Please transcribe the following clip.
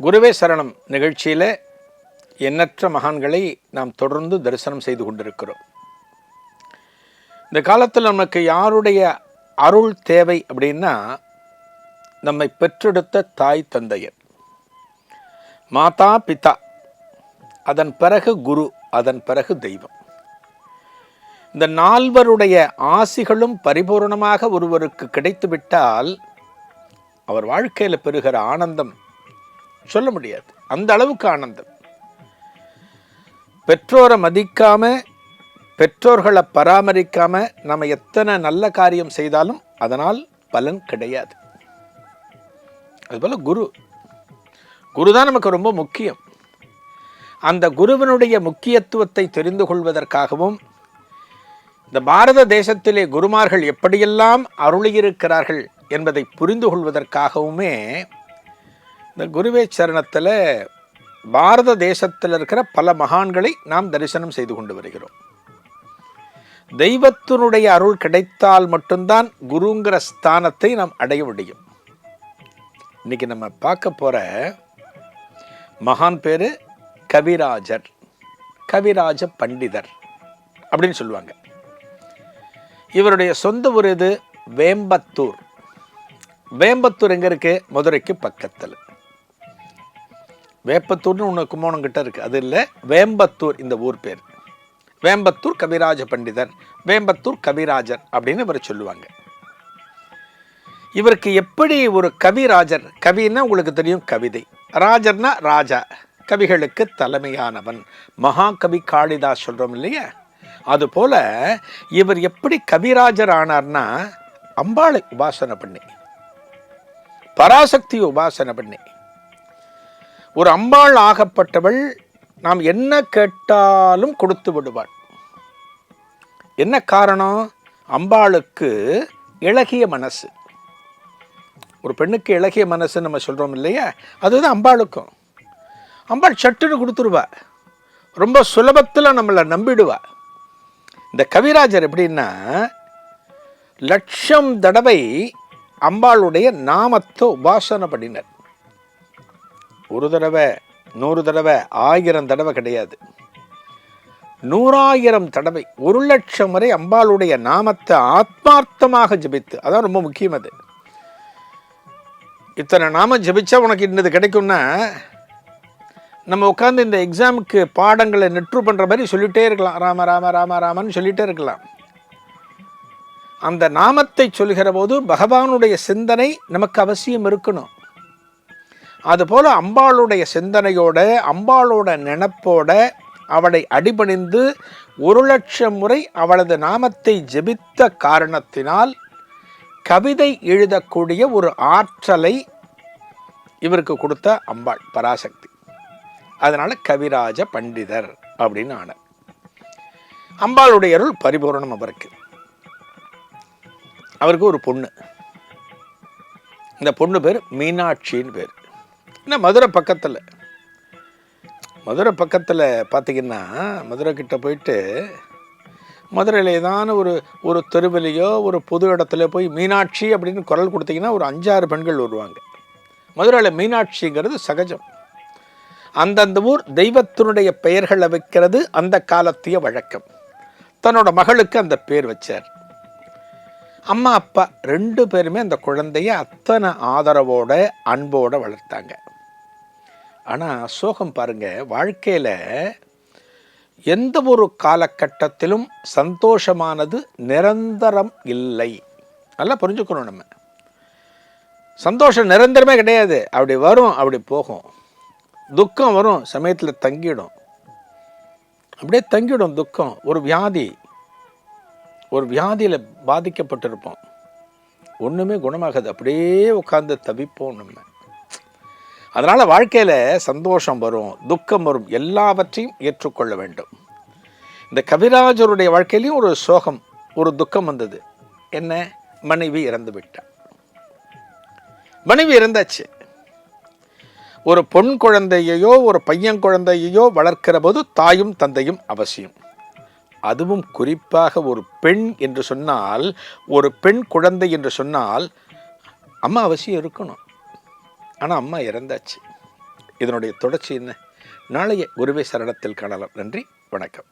குருவே சரணம் நிகழ்ச்சியில் எண்ணற்ற மகான்களை நாம் தொடர்ந்து தரிசனம் செய்து கொண்டிருக்கிறோம். இந்த காலத்தில் நமக்கு யாருடைய அருள் தேவை அப்படின்னா, நம்மை பெற்றெடுத்த தாய் தந்தையர், மாதா பிதா, அதன் பிறகு குரு, அதன் பிறகு தெய்வம். இந்த நால்வருடைய ஆசிகளும் பரிபூர்ணமாக ஒருவருக்கு கிடைத்துவிட்டால் அவர் வாழ்க்கையில் பெறுகிற ஆனந்தம் சொல்ல முடியாது. அந்த அளவுக்கு ஆனந்தம். பெற்றோரை மதிக்காம, பெற்றோர்களை பராமரிக்காம நம்ம எத்தனை நல்ல காரியம் செய்தாலும் அதனால் பலன் கிடையாது. அதுபோல குரு தான் நமக்கு ரொம்ப முக்கியம். அந்த குருவினுடைய முக்கியத்துவத்தை தெரிந்து கொள்வதற்காகவும், இந்த பாரத தேசத்திலே குருமார்கள் எப்படியெல்லாம் அருளியிருக்கிறார்கள் என்பதை புரிந்து கொள்வதற்காகவுமே இந்த குருவே சரணத்தில் பாரத தேசத்தில் இருக்கிற பல மகான்களை நாம் தரிசனம் செய்து கொண்டு வருகிறோம். தெய்வத்தினுடைய அருள் கிடைத்தால் மட்டும்தான் குருங்கிற ஸ்தானத்தை நாம் அடைய முடியும். இன்னைக்கு நம்ம பார்க்க போற மகான் பேரு கவிராஜர், கவிராஜ பண்டிதர் அப்படின்னு சொல்லுவாங்க. இவருடைய சொந்த ஊர் இது வேம்பத்தூர். வேம்பத்தூர் எங்க இருக்கு? மதுரைக்கு பக்கத்தில். வேப்பத்தூர்னு ஒன்று கும்போணம் கிட்ட இருக்கு, அது இல்லை, வேம்பத்தூர் இந்த ஊர் பேர். வேம்பத்தூர் கவிராஜ பண்டிதர், வேம்பத்தூர் கவிராஜர் அப்படின்னு இவரை சொல்லுவாங்க. இவருக்கு எப்படி ஒரு கவிராஜர், கவின்னா உங்களுக்கு தெரியும் கவிதை, ராஜர்னா ராஜா, கவிகளுக்கு தலைமையானவன், மகாகவி காளிதாஸ் சொல்றோம் இல்லையா? அதுபோல இவர் எப்படி கவிராஜர் ஆனார்னா, அம்பாளை உபாசனை பண்ணி, பராசக்தியை உபாசனை பண்ணி. ஒரு அம்பாள் ஆகப்பட்டவள் நாம் என்ன கேட்டாலும் கொடுத்து விடுவாள். என்ன காரணம்? அம்பாளுக்கு இளகிய மனசு. ஒரு பெண்ணுக்கு இளகிய மனசு நம்ம சொல்றோம் இல்லையா? அதுதான் அம்பாளுக்கும். அம்பாள் சட்டுன்னு கொடுத்துருவா, ரொம்ப சுலபத்தில் நம்மளை நம்பிடுவா. இந்த கவிராஜர் எப்படின்னா, லட்சம் தடவை அம்பாளுடைய நாமத்தை உபாசனை பண்ணினர். ஒரு தடவை, 100 தடவை, 1000 தடவை கிடையாது, 100,000 தடவை, 1,00,000 வரை அம்பாளுடைய நாமத்தை ஆத்மார்த்தமாக ஜபித்து. அதான் ரொம்ப முக்கியம். அது இத்தனை நாமம் ஜபிச்சா உனக்கு இன்னது கிடைக்கும்னா, நம்ம உட்காந்து இந்த எக்ஸாமுக்கு பாடங்களை நெற்று பண்ற மாதிரி சொல்லிட்டே இருக்கலாம், ராம ராம ராம ராமன்னு சொல்லிட்டே இருக்கலாம். அந்த நாமத்தை சொல்கிற போது பகவானுடைய சிந்தனை நமக்கு அவசியம் இருக்கணும். அதுபோல அம்பாளுடைய சிந்தனையோட, அம்பாளோட நினைப்போட அவளை அடிபணிந்து 1,00,000 முறை அவளது நாமத்தை ஜெபித்த காரணத்தினால் கவிதை எழுதக்கூடிய ஒரு ஆற்றலை இவருக்கு கொடுத்த அம்பாள் பராசக்தி. அதனால கவிராஜ பண்டிதர் அப்படின்னு ஆனார். அம்பாளுடைய அருள் பரிபூரணம் அவருக்கு. அவருக்கு ஒரு பொண்ணு. இந்த பொண்ணு பேர் மீனாட்சின்னு பேர். என்ன, மதுரை பக்கத்தில். மதுரை பக்கத்தில் பார்த்தீங்கன்னா, மதுரை கிட்ட போயிட்டு மதுரையில் ஏதான ஒரு தெருவிலையோ ஒரு பொது இடத்துல போய் மீனாட்சி அப்படின்னு குரல் கொடுத்தீங்கன்னா ஒரு 5-6 பெண்கள் வருவாங்க. மதுரையில் மீனாட்சிங்கிறது சகஜம். அந்தந்த ஊர் தெய்வத்தினுடைய பெயர்களை வைக்கிறது அந்த காலத்திய வழக்கம். தன்னோட மகளுக்கு அந்த பேர் வச்சார். அம்மா அப்பா 2 பேருமே அந்த குழந்தைய அத்தனை ஆதரவோட அன்போட வளர்த்தாங்க. ஆனால் சோகம் பாருங்க, வாழ்க்கையில் எந்த ஒரு காலகட்டத்திலும் சந்தோஷமானது நிரந்தரம் இல்லை. நல்லா புரிஞ்சுக்கணும். நம்ம சந்தோஷம் நிரந்தரமே கிடையாது. அப்படி வரும், அப்படி போகும். துக்கம் வரும், சமயத்தில் தங்கிடும், அப்படியே தங்கிடும் துக்கம். ஒரு வியாதியில் பாதிக்கப்பட்டிருப்போம், ஒன்றுமே குணமாகாது, அப்படியே உட்கார்ந்து தவிப்போம் நம்ம. அதனால் வாழ்க்கையில் சந்தோஷம் வரும், துக்கம் வரும், எல்லாவற்றையும் ஏற்றுக்கொள்ள வேண்டும். இந்த கவிராஜருடைய வாழ்க்கையிலையும் ஒரு சோகம், ஒரு துக்கம் வந்தது. என்ன? மனைவி இறந்து விட்டார். மனைவி இறந்தாச்சு. ஒரு பொன் குழந்தையையோ ஒரு பையன் குழந்தையையோ வளர்க்கிற போது தாயும் தந்தையும் அவசியம். அதுவும் குறிப்பாக ஒரு பெண் என்று சொன்னால், ஒரு பெண் குழந்தை என்று சொன்னால் அம்மா அவசியம் இருக்கணும். ஆனால் அம்மா இறந்தாச்சு. இதனுடைய தொடர்ச்சி என்ன? நாளைய குருவே சரணத்தில் காணலாம். நன்றி, வணக்கம்.